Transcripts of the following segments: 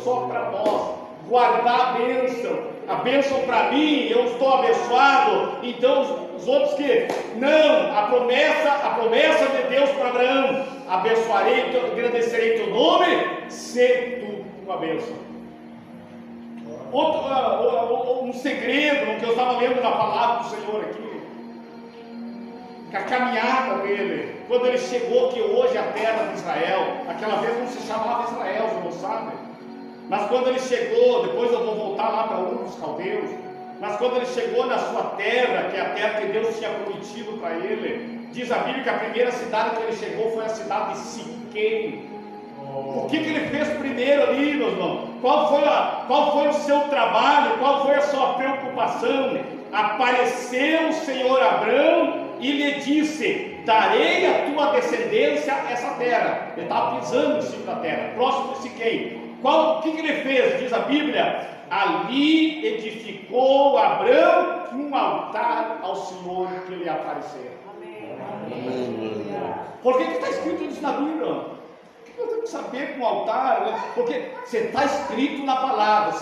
só para nós, guardar a bênção para mim, eu estou abençoado, então os outros que não, a promessa de Deus para Abraão, abençoarei, agradecerei teu nome, ser tu uma bênção. Um segredo que eu estava lendo na palavra do Senhor aqui, que a caminhada dele, quando ele chegou aqui hoje à terra de Israel, aquela vez não se chamava Israel, você não sabe, mas quando ele chegou, depois eu vou voltar lá para Ur dos Caldeus, mas quando ele chegou na sua terra, que é a terra que Deus tinha prometido para ele, diz a Bíblia que a primeira cidade que ele chegou foi a cidade de Siquém. O que ele fez primeiro ali, meus irmãos? Qual foi o seu trabalho? Qual foi a sua preocupação? Apareceu o Senhor Abraão e lhe disse: darei à tua descendência essa terra. Ele estava pisando em cima da terra, próximo de Siquém. O que ele fez? Diz a Bíblia: ali edificou Abraão um altar ao Senhor que lhe apareceu. Amém. Por que está escrito isso na Bíblia? Nós temos que saber com o altar, né? Porque você está escrito na palavra,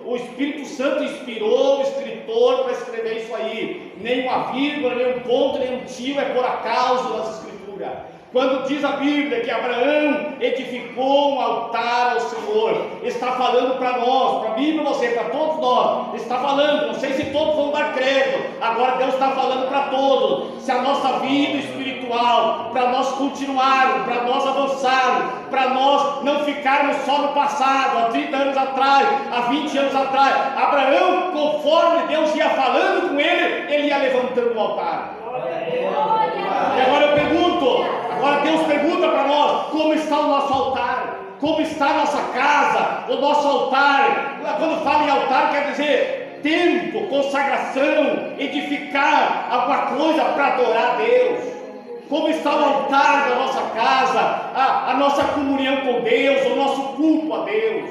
o Espírito Santo inspirou o escritor para escrever isso aí. Nem uma vírgula, nem um ponto, nem um tio é por acaso nas escrituras. Quando diz a Bíblia que Abraão edificou um altar ao Senhor, está falando para nós, para mim e para você, para todos nós, está falando, não sei se todos vão dar crédito, agora Deus está falando para todos, se a nossa vida espiritual, para nós continuarmos, para nós avançarmos, para nós não ficarmos só no passado, há 30 anos atrás, há 20 anos atrás, Abraão, conforme Deus ia falando com ele ia levantando o altar. E agora eu pergunto, agora Deus pergunta para nós: como está o nosso altar? Como está a nossa casa? O nosso altar, quando fala em altar, quer dizer tempo, consagração, edificar alguma coisa para adorar a Deus. Como está o altar da nossa casa, a nossa comunhão com Deus, o nosso culto a Deus?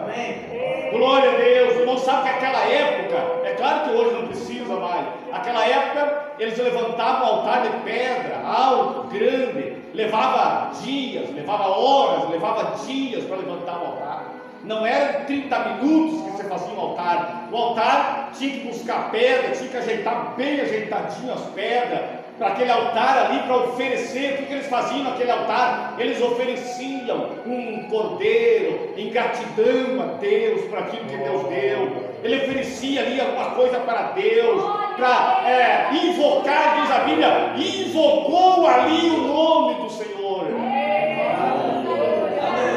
Amém. Glória a Deus. Irmão, sabe que aquela época, é claro que hoje não precisa mais, aquela época eles levantavam um altar de pedra, alto, grande, levava dias, levava horas, levava dias para levantar o altar. Não era 30 minutos que você fazia um altar. O altar tinha que buscar pedra, tinha que ajeitar bem ajeitadinho as pedras para aquele altar ali, para oferecer. O que eles faziam naquele altar? Eles ofereciam um cordeiro em gratidão a Deus por aquilo que Deus deu. Ele oferecia ali alguma coisa para Deus, para invocar, diz a Bíblia, invocou ali o nome do Senhor.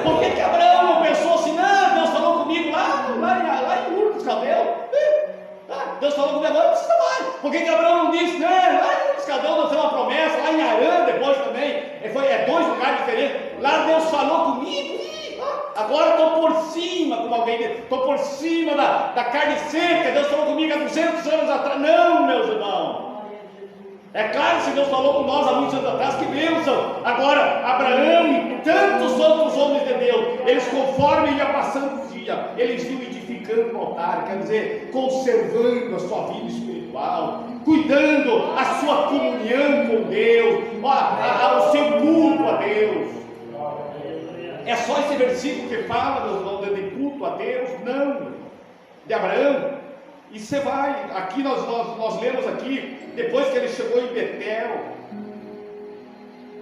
Por que Abraão não pensou assim? Não, Deus falou comigo lá em Ur dos Caldeus. Deus falou comigo agora, não precisa mais. Por que Abraão não disse? Não, lá em Ur dos Caldeus Deus deu uma promessa, lá em Arã depois também. É 2 lugares diferentes. Lá Deus falou comigo. Agora estou por cima, como alguém diz, estou por cima da carne seca. Deus falou comigo há 200 anos atrás. Não, meus irmãos. É claro, se Deus falou com nós há muitos anos atrás, que bênção. Agora, Abraão e tantos outros homens de Deus, eles, conforme ia passando o dia, eles iam edificando o altar, quer dizer, conservando a sua vida espiritual, cuidando a sua comunhão com Deus, o seu culto a Deus. É só esse versículo que fala, meus irmãos, de culto a Deus? Não. De Abraão. E você vai, aqui nós lemos aqui, depois que ele chegou em Betel,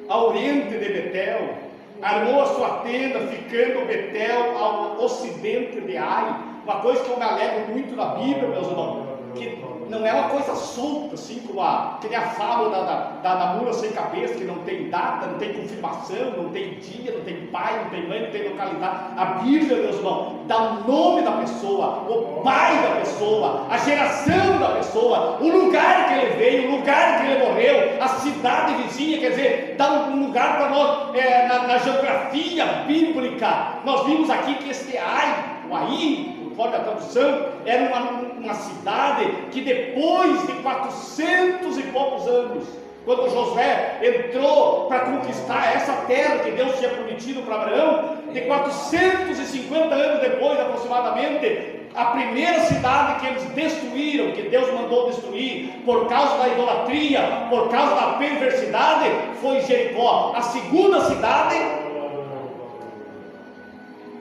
a oriente de Betel, armou a sua tenda, ficando Betel ao ocidente de Ai. Uma coisa que eu me alegro muito na Bíblia, meus irmãos, que não é uma coisa solta, assim como que nem a fábula da mula sem cabeça, que não tem data, não tem confirmação, não tem dia, não tem pai, não tem mãe, não tem localidade. A Bíblia, meus irmãos, dá o nome da pessoa, o pai da pessoa, a geração da pessoa, o lugar que ele veio, o lugar que ele morreu, a cidade vizinha, quer dizer, dá um lugar para nós, na geografia bíblica. Nós vimos aqui que este Ai, o Ai, conforme a tradução, era uma cidade que depois de 400 e poucos anos, quando Josué entrou para conquistar essa terra que Deus tinha prometido para Abraão, de 450 anos depois aproximadamente, a primeira cidade que eles destruíram, que Deus mandou destruir por causa da idolatria, por causa da perversidade, foi Jericó. A segunda cidade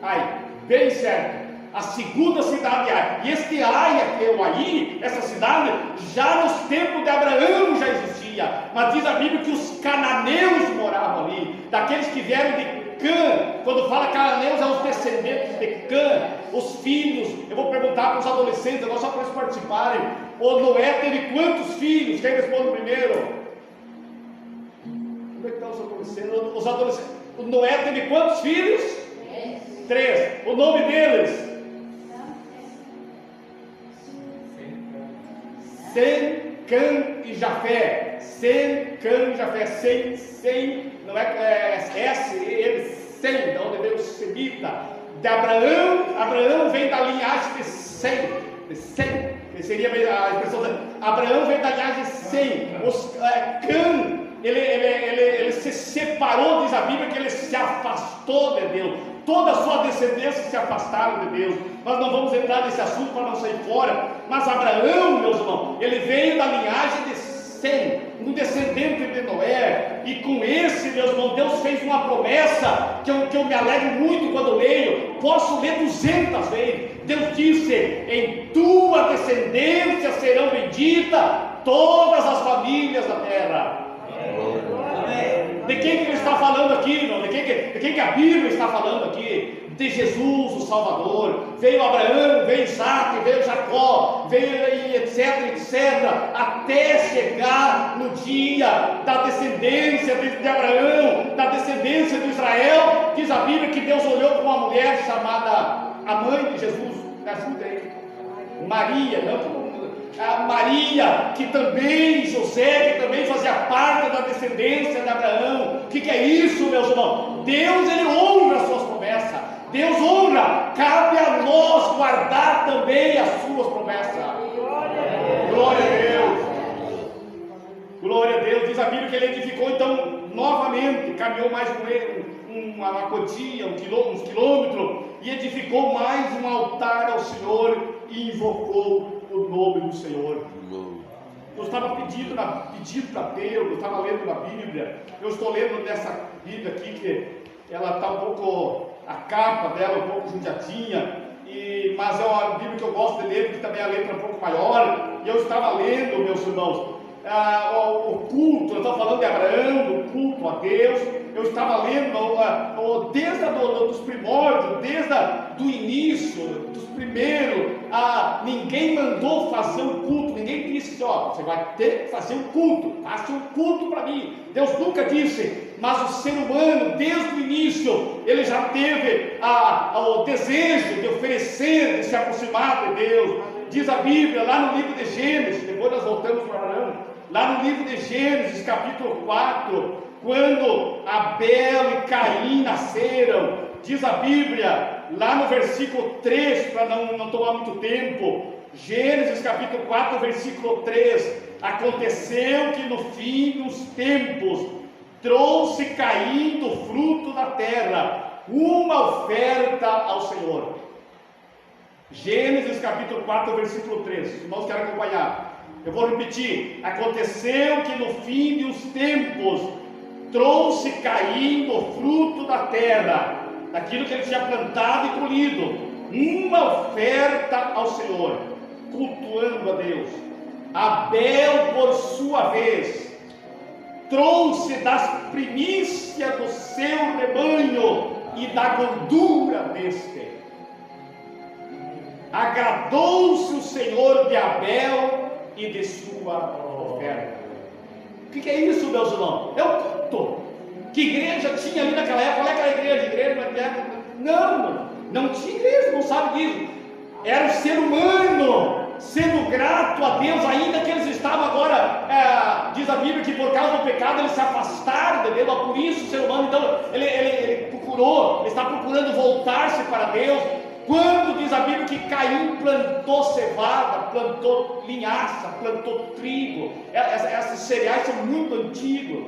Ai, bem certo. A segunda cidade de Ai. E este Ai, o Ai, essa cidade, já nos tempos de Abraão já existia. Mas diz a Bíblia que os cananeus moravam ali. Daqueles que vieram de Cã. Quando fala cananeus, é os descendentes de Cã. Os filhos. Eu vou perguntar para os adolescentes, agora só para eles participarem. O Noé teve quantos filhos? Quem responde primeiro? Como é que estão os adolescentes? Os adolescentes. O Noé teve quantos filhos? 3. O nome deles? Sem, Cã e Jafé. Sem, Cã e Jafé. Sem, não é S, ele, Sem, da onde veio o semita. De Abraão vem da linhagem de Sem, que seria a expressão Abraão vem da linhagem de Sem. Cã, ele se separou, diz a Bíblia, que ele se afastou de Deus. Toda a sua descendência se afastaram de Deus. Nós não vamos entrar nesse assunto para não sair fora. Mas Abraão, meus irmãos, ele veio da linhagem de Sem, um descendente de Noé. E com esse, meus irmãos, Deus fez uma promessa que eu me alegro muito quando leio. Posso ler 200 vezes. Deus disse: em tua descendência serão benditas todas as famílias da terra. De quem que ele está falando aqui, irmão? De quem que a Bíblia está falando aqui? De Jesus, o Salvador. Veio Abraão, veio Isaac, veio Jacó, veio etc, até chegar no dia da descendência de Abraão, da descendência de Israel. Diz a Bíblia que Deus olhou para uma mulher chamada a mãe de Jesus, ajuda aí, Maria, não? Maria, que também, José, que também fazia parte da descendência de Abraão. O que é isso, meus irmãos? Deus, ele honra as suas promessas. Deus honra. Cabe a nós guardar também as suas promessas. Glória a Deus. Glória a Deus. Diz a Bíblia que ele edificou então novamente, caminhou mais com ele uma quantia, uns quilômetros, e edificou mais um altar ao Senhor e invocou o nome do Senhor. Eu estava pedindo para Deus, eu estava lendo na Bíblia. Eu estou lendo nessa Bíblia aqui, que ela está um pouco, a capa dela um pouco judiatinha, mas é uma Bíblia que eu gosto de ler, porque também a letra é um pouco maior. E eu estava lendo, meus irmãos, o culto. Eu estava falando de Abraão, do culto a Deus. Eu estava lendo desde dos primórdios, desde do início, dos primeiros. Ninguém mandou fazer um culto, ninguém disse: você vai ter que fazer um culto, faça um culto para mim. Deus nunca disse, mas o ser humano, desde o início, ele já teve o desejo de oferecer, de se aproximar de Deus. Diz a Bíblia, lá no livro de Gênesis, depois nós voltamos para Abraão, lá no livro de Gênesis, capítulo 4, quando Abel e Caim nasceram, diz a Bíblia, lá no versículo 3, para não tomar muito tempo, Gênesis capítulo 4, versículo 3, aconteceu que no fim dos tempos, trouxe Caim do fruto da terra, uma oferta ao Senhor. Gênesis capítulo 4, versículo 3, os irmãos querem acompanhar? Eu vou repetir: aconteceu que no fim dos tempos, trouxe Caim do fruto da terra, daquilo que ele tinha plantado e colhido, uma oferta ao Senhor, cultuando a Deus. Abel, por sua vez, trouxe das primícias do seu rebanho e da gordura deste. Agradou-se o Senhor de Abel e de sua oferta. O que é isso, meus irmãos? É o culto. Que igreja tinha ali naquela época? Qual é aquela igreja? Não tinha igreja, não sabe disso. Era o ser humano sendo grato a Deus, ainda que eles estavam agora, diz a Bíblia que por causa do pecado eles se afastaram de Deus. Por isso o ser humano, então, ele está procurando voltar-se para Deus. Quando diz a Bíblia que Caim plantou cevada, plantou linhaça, plantou trigo, esses cereais são muito antigos,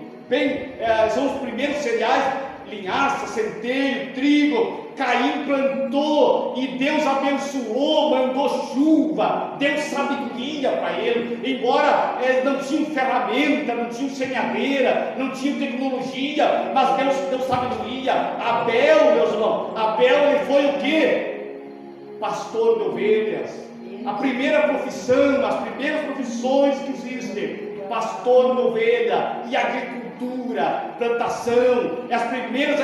são os primeiros cereais, linhaça, centeio, trigo. Caim plantou e Deus abençoou, mandou chuva, deu sabedoria para ele, embora não tinha ferramenta, não tinha semeadeira, não tinha tecnologia, mas Deus deu sabedoria. Abel, meus irmãos, Abel ele foi o quê? Pastor de ovelhas. A primeira profissão, as primeiras profissões que existem, pastor de ovelha e agricultura, plantação, as primeiras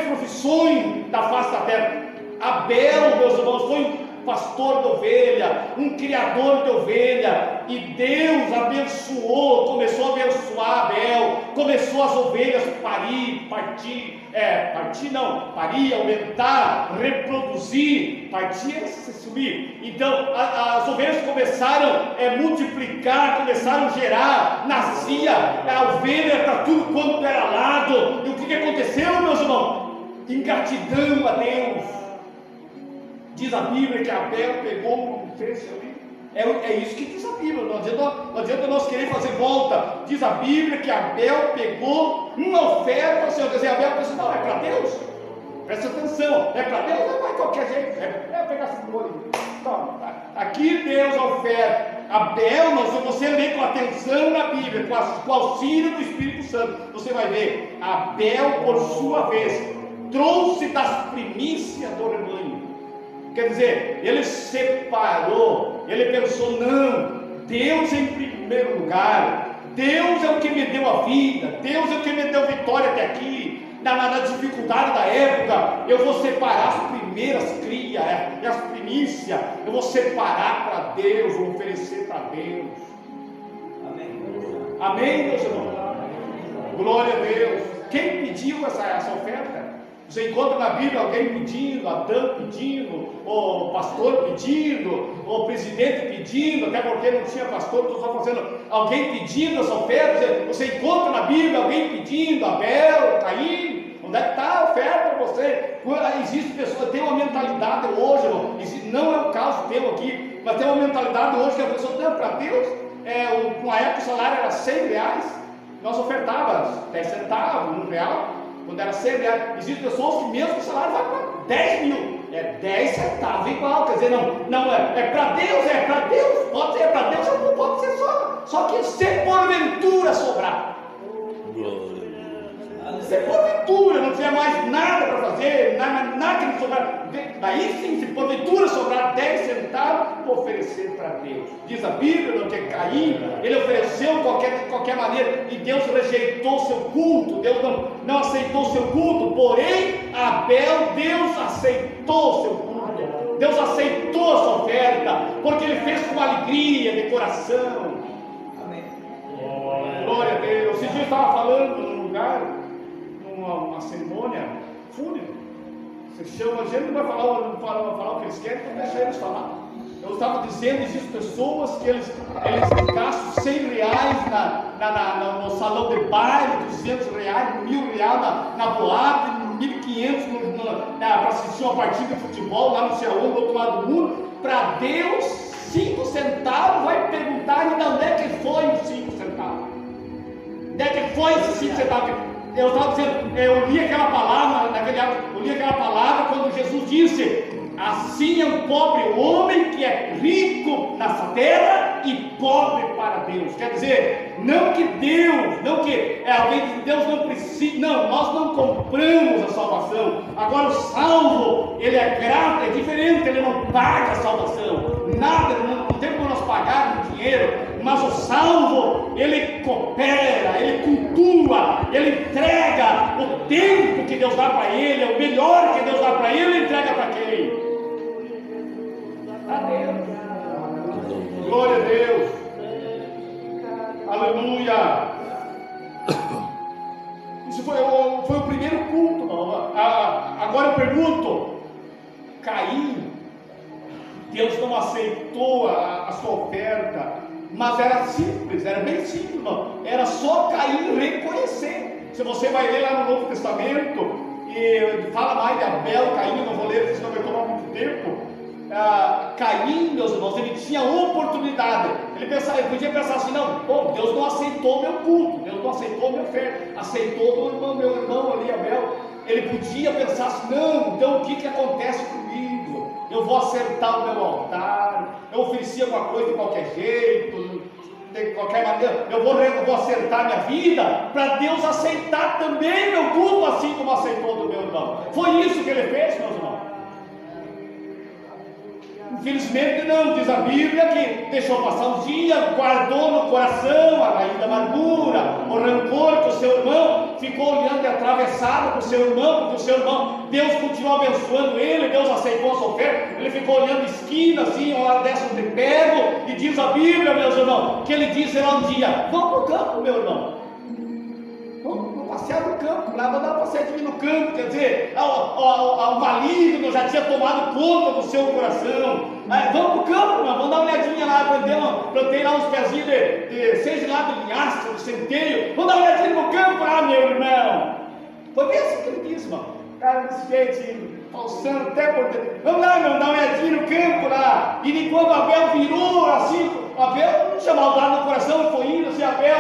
profissões da face da terra. Abel, meus irmãos, foi um pastor de ovelha, um criador de ovelha, e Deus abençoou, começou a abençoar Abel, começou as ovelhas parir, aumentar, reproduzir, partir é se subir. Então as ovelhas começaram a multiplicar, começaram a gerar, nascia a ovelha para tudo quanto era lado. E o que aconteceu, meus irmãos? Ingratidão a Deus. Diz a Bíblia que Abel pegou um trecho ali. É isso que diz a Bíblia. Não adianta nós querer fazer volta. Diz a Bíblia que Abel pegou uma oferta ao Senhor. Quer dizer, Abel pensou, não, é para Deus. Presta atenção, é para Deus, não vai de qualquer jeito. É pegar esse molho. Aqui Deus oferta. Abel, você lê com atenção na Bíblia, com o auxílio do Espírito Santo, você vai ver. Abel, por sua vez, trouxe das primícias do rebanho. Quer dizer, ele separou, ele pensou, não, Deus em primeiro lugar, Deus é o que me deu a vida, Deus é o que me deu vitória até aqui, na dificuldade da época, eu vou separar as primeiras crias, as primícias, eu vou separar para Deus, vou oferecer para Deus. Amém? Amém, meus irmãos? Glória a Deus. Quem pediu essa oferta? Você encontra na Bíblia alguém pedindo, Adão pedindo, o pastor pedindo, o presidente pedindo, até porque não tinha pastor, estou só fazendo, alguém pedindo essa oferta. Você encontra na Bíblia alguém pedindo, Abel, Caim, onde é que está a oferta para você? Existe pessoa, tem uma mentalidade hoje, não é o caso teu aqui, mas tem uma mentalidade hoje que a pessoa tem para Deus, uma época o salário era R$100, nós ofertávamos 10 centavos, R$1. Quando era 100 reais, existem pessoas que mesmo o salário vai para 10 mil, 10 centavos igual, quer dizer, não é para Deus, pode ser para Deus, não pode ser só que se porventura sobrar, se porventura não tiver mais nada para fazer, nada que não sobrar, daí sim, se porventura sobrar 10 centavos, vou oferecer para Deus. Diz a Bíblia que Caim, ele ofereceu de qualquer maneira, e Deus rejeitou seu culto, Deus não aceitou seu culto, porém Abel, Deus aceitou seu culto, Deus aceitou a sua oferta, porque ele fez com alegria de coração. Amém. Glória a Deus. Esse dia eu estava falando num lugar, uma cerimônia fúnebre. Você chama, a gente não vai falar o que eles querem, então deixa eles falar. Eu estava dizendo, existem pessoas que eles gastam R$100 no salão de baile, R$200, R$1.000 na boate, R$1.500 para assistir uma partida de futebol lá no céu, do outro lado do mundo. Para Deus, 5 centavos, vai perguntar de onde é que foi os 5 centavos. Onde é que foi esses 5 centavos? Eu estava dizendo, eu li aquela palavra, quando Jesus disse, assim é um pobre homem que é rico nessa terra e pobre para Deus. Quer dizer, não que Deus não precisa, não, nós não compramos a salvação. Agora o salvo, ele é grato, é diferente, ele não paga a salvação, nada, não tem como nós pagarmos dinheiro. Mas o salvo, ele coopera, ele cultua, ele entrega o tempo que Deus dá para ele, o melhor que Deus dá para ele entrega para quem? A Deus. Glória a Deus. Aleluia. Isso foi o primeiro culto. Agora eu pergunto, Caim, Deus não aceitou a sua oferta, mas era simples, era bem simples, irmão. Era só Caim reconhecer. Se você vai ler lá no Novo Testamento, e fala mais de Abel, Caim, eu não vou ler, porque senão vai tomar muito tempo. Caim, meus irmãos, ele tinha oportunidade. Ele podia pensar assim, não, Deus não aceitou meu culto, Deus não aceitou minha oferta, aceitou meu irmão ali, Abel. ele podia pensar assim: não, então o que acontece comigo? Eu vou acertar o meu altar, eu ofereci alguma coisa de qualquer jeito, de qualquer maneira, eu vou acertar minha vida, para Deus aceitar também meu culto, assim como aceitou do meu irmão. Foi isso que ele fez, meus irmãos. Infelizmente não, diz a Bíblia que deixou passar uns dias, guardou no coração a raiz da amargura, o rancor com o seu irmão, ficou olhando e atravessado com o seu irmão, porque o seu irmão, Deus continuou abençoando ele, Deus aceitou a sua oferta, ele ficou olhando esquina assim, uma hora dessa eu te pego, e diz a Bíblia, meus irmãos, que ele disse lá um dia: vamos para o campo, meu irmão, vamos passear no campo, lá, vou dar uma passeadinha no campo. Quer dizer, o maligno já tinha tomado conta do seu coração. Vamos para o campo, irmão, vamos dar uma olhadinha lá, plantei lá uns pezinhos seja lá de linhaça, de centeio, vamos dar uma olhadinha no campo lá, meu irmão. Foi bem assim que ele disse, irmão. Cara, desse jeito, falsando até por dentro. Vamos lá, irmão, dar uma olhadinha no campo lá. E quando Abel virou assim, Abel não tinha maldade no coração, foi indo assim, Abel,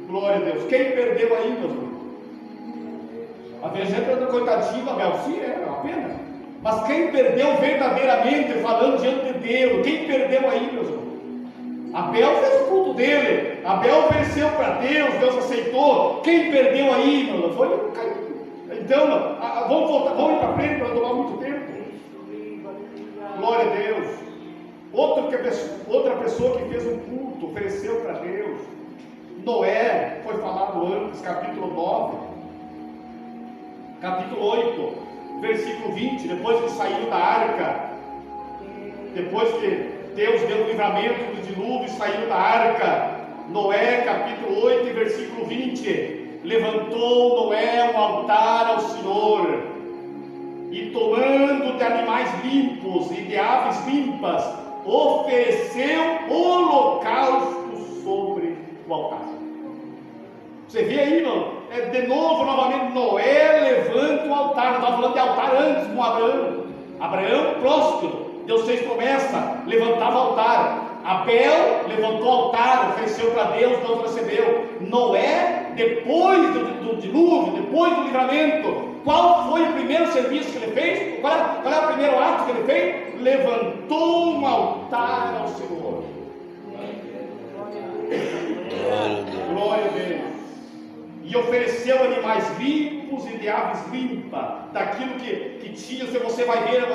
glória a Deus. Quem perdeu aí, meus irmãos? A gente, coitadinho, Abel, sim, é uma pena. Mas quem perdeu verdadeiramente, falando diante de Deus, quem perdeu aí, meus irmãos? Abel fez o culto dele, Abel ofereceu para Deus, Deus aceitou. Quem perdeu aí, meu irmão? Foi o Caim. Então, vamos voltar, vamos ir para frente para não tomar muito tempo. Glória a Deus. Outra pessoa que fez um culto, ofereceu para Deus. Noé, foi falado antes, capítulo 9, capítulo 8, versículo 20, depois que saiu da arca, depois que Deus deu o livramento do dilúvio e saiu da arca, Noé, capítulo 8, versículo 20, levantou Noé um altar ao Senhor, e tomando de animais limpos e de aves limpas, ofereceu holocausto sobre o altar. Você vê aí, irmão? De novo, novamente, Noé levanta o altar. Nós estávamos falando de altar antes com Abraão. Abraão, próspero, Deus fez promessa, levantava altar. Abel levantou o altar, ofereceu para Deus, Deus recebeu. Noé, depois do dilúvio, depois do livramento, qual foi o primeiro serviço que ele fez? Qual é o primeiro ato que ele fez? Levantou um altar ao Senhor. Glória a Deus. E ofereceu animais limpos e de aves limpas, daquilo que tinha. Se você vai ler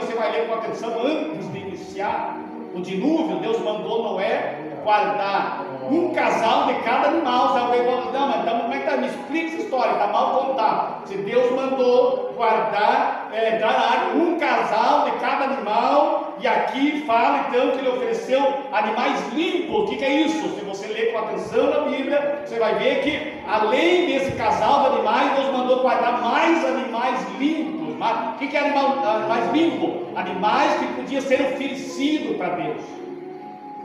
com atenção, antes de iniciar o dilúvio, Deus mandou Noé guardar um casal de cada animal. Você vai ver, não, mas então, como é que está? Me explica essa história, está mal contada. Se Deus mandou guardar, entrar na arca, um casal de cada animal, e aqui fala então que ele ofereceu animais limpos. O que é isso? Se você ler com atenção na Bíblia, você vai ver que além desse casal de animais, Deus mandou guardar mais animais limpos. Mas o que é animais limpos? Animais que podiam ser oferecidos para Deus.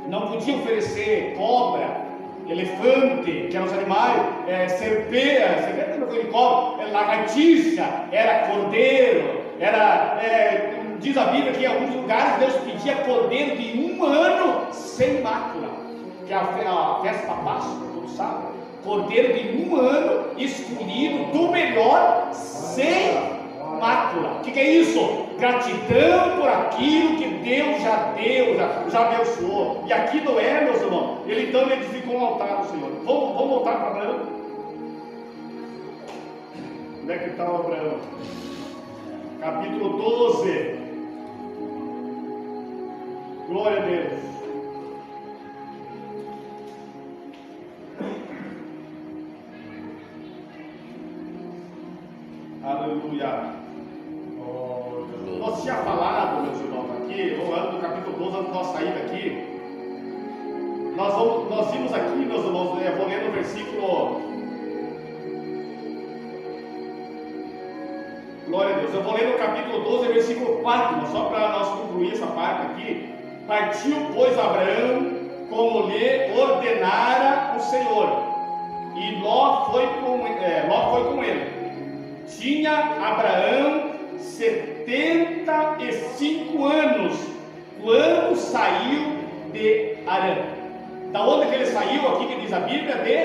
Não podia oferecer cobra, elefante, que eram os animais, serpente não foi de cobra, lagartixa, era cordeiro, diz a Bíblia que em alguns lugares Deus pedia cordeiro de 1 ano sem mácula, que é a festa da Páscoa, todos sabem. Cordeiro de 1 ano, escolhido do melhor, sem mácula. O que é isso? Gratidão por aquilo que Deus já deu, já abençoou. E aqui Noé, meus irmãos, ele então edificou um altar ao Senhor. Vamos voltar para Abraão. Onde é que está o Abraão? Capítulo 12. Glória a Deus. Aleluia. Nós tínhamos falado, meus irmãos, aqui, no capítulo 12, antes de nós sair daqui, nós vimos aqui, meus irmãos, eu vou ler no versículo, glória a Deus, eu vou ler no capítulo 12, versículo 4, só para nós concluir essa parte aqui. Partiu, pois, Abraão, como lhe ordenara o Senhor, e Ló foi com ele. Tinha Abraão 75 anos quando saiu de Harã. Da onde que ele saiu aqui, que diz a Bíblia, de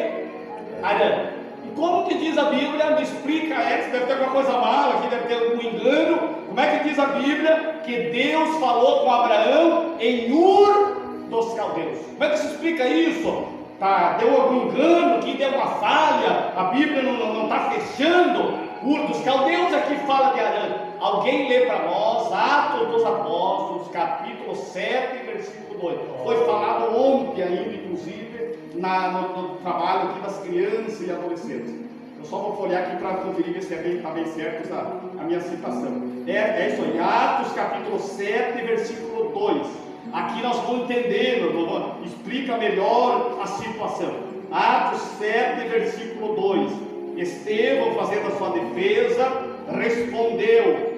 Harã. E como que diz a Bíblia? Me explica, deve ter alguma coisa mal aqui, deve ter algum engano. Como é que diz a Bíblia que Deus falou com Abraão em Ur dos Caldeus? Como é que se explica isso? Tá, deu algum engano aqui, deu uma falha, a Bíblia não está fechando. Ur dos Caldeus aqui fala de Harã. Alguém lê para nós Atos dos Apóstolos, capítulo 7, versículo 2. Foi falado ontem ainda, inclusive, no trabalho aqui das crianças e adolescentes. Eu só vou folhear aqui para conferir ver se está bem certo a minha citação. É isso aí, Atos capítulo 7, versículo 2. Aqui nós vamos entendendo, explica melhor a situação. Atos 7, versículo 2. Estevão, fazendo a sua defesa, respondeu.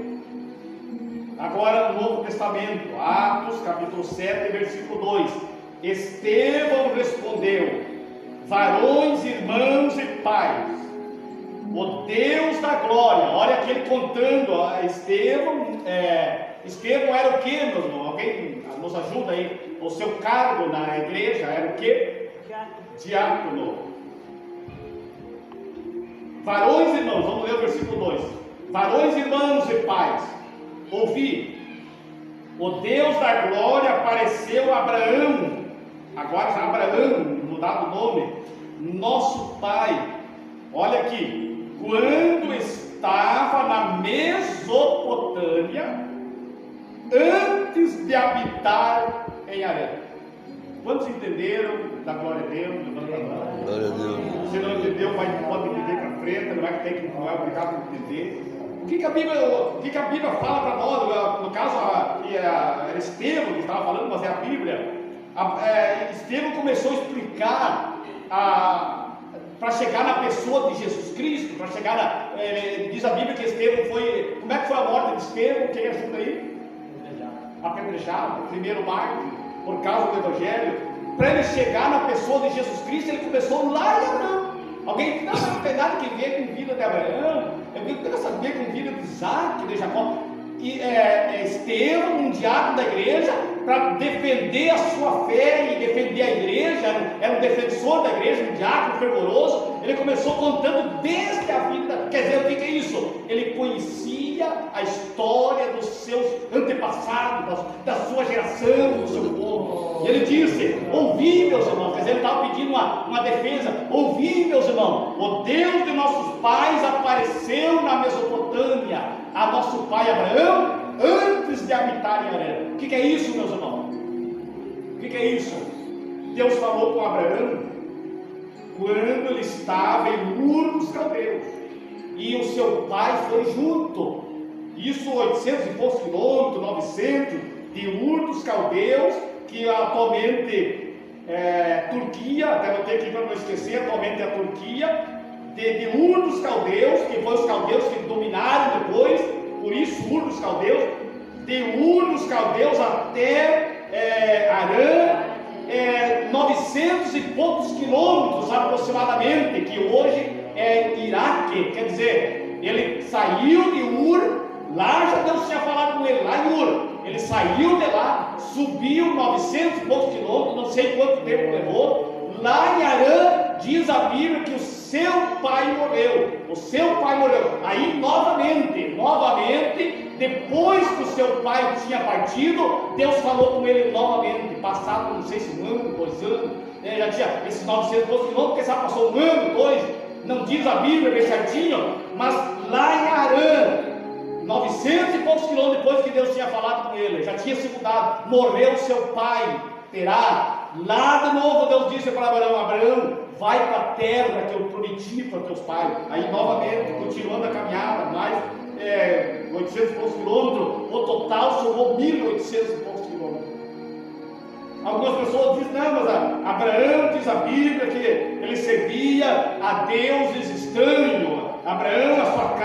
Agora no Novo Testamento, Atos capítulo 7, versículo 2. Estevão respondeu: varões, irmãos e pais, o Deus da glória. Olha aqui ele contando a Estevão. Estevão era o que, meu irmão? Alguém nos ajuda aí? O seu cargo na igreja era o que? Diácono. Varões e irmãos, vamos ler o versículo 2. Varões, irmãos e pais, ouvi, o Deus da glória apareceu a Abraão, agora já Abraão, mudado o nome, nosso pai. Olha aqui, quando estava na Mesopotâmia, antes de habitar em Harã. Quantos entenderam da glória a Deus? Glória a Deus. Se não entendeu, pode entender para frente, não é obrigado a entender. O que a Bíblia fala para nós? No caso, era Estevão que estava falando, mas é a Bíblia. Estevão começou a explicar para chegar na pessoa de Jesus Cristo, para chegar diz a Bíblia que Estevão foi. Como é que foi a morte de Estevão? Quem ajuda aí? Apedrejado, primeiro mártir, por causa do Evangelho. Para ele chegar na pessoa de Jesus Cristo, ele começou lá em Abraão. Alguém diz: não tem nada que ver com a vida de Abraão, eu tenho que saber com a vida de Isaac, de Jacó. E Estevão, um diácono da igreja, para defender a sua fé e defender a igreja, era um defensor da igreja, um diácono fervoroso. Ele começou contando desde a vida. Quer dizer, o que é isso? Ele conhecia a história dos seus antepassados, da sua geração, do seu povo. E ele disse: ouvi, meus irmãos. Quer dizer, ele estava pedindo uma defesa. Ouvi, meus irmãos, o Deus de nossos pais apareceu na Mesopotâmia a nosso pai Abraão antes de habitar em Harã. O que é isso, meus irmãos? O que é isso? Deus falou com Abraão quando ele estava em Ur dos Caldeus, e o seu pai foi junto. Isso 800 e poucos quilômetros, 900 de Ur dos Caldeus, que atualmente Turquia, até vou ter aqui para não esquecer, atualmente é a Turquia. De Ur dos Caldeus, que foi os caldeus que dominaram depois, por isso Ur dos Caldeus. De Ur dos Caldeus até Harã, 900 e poucos quilômetros aproximadamente, que hoje é Iraque. Quer dizer, ele saiu de Ur, lá já Deus tinha falado com ele, lá em Ur. Ele saiu de lá, subiu 900 e poucos quilômetros, não sei quanto tempo levou. Lá em Harã, diz a Bíblia que o seu pai morreu. O seu pai morreu. Aí novamente, depois que o seu pai tinha partido, Deus falou com ele novamente. Passado, não sei se 1 ano, 2 anos, já tinha esses 900 quilômetros, porque sabe, passou 1 ano, 2, não diz a Bíblia bem certinho, mas lá em Harã, 900 e poucos quilômetros depois que Deus tinha falado com ele, já tinha se mudado, morreu seu pai, Terá. Lá de novo Deus disse para Abraão: Abraão, vai para a terra que eu prometi para teus pais. Aí novamente, continuando a caminhada, mais 800 e poucos quilômetros, o total somou 1.800 e poucos quilômetros. Algumas pessoas dizem: não, mas Abraão, diz a Bíblia que ele servia a deuses estranhos. Abraão, a sua casa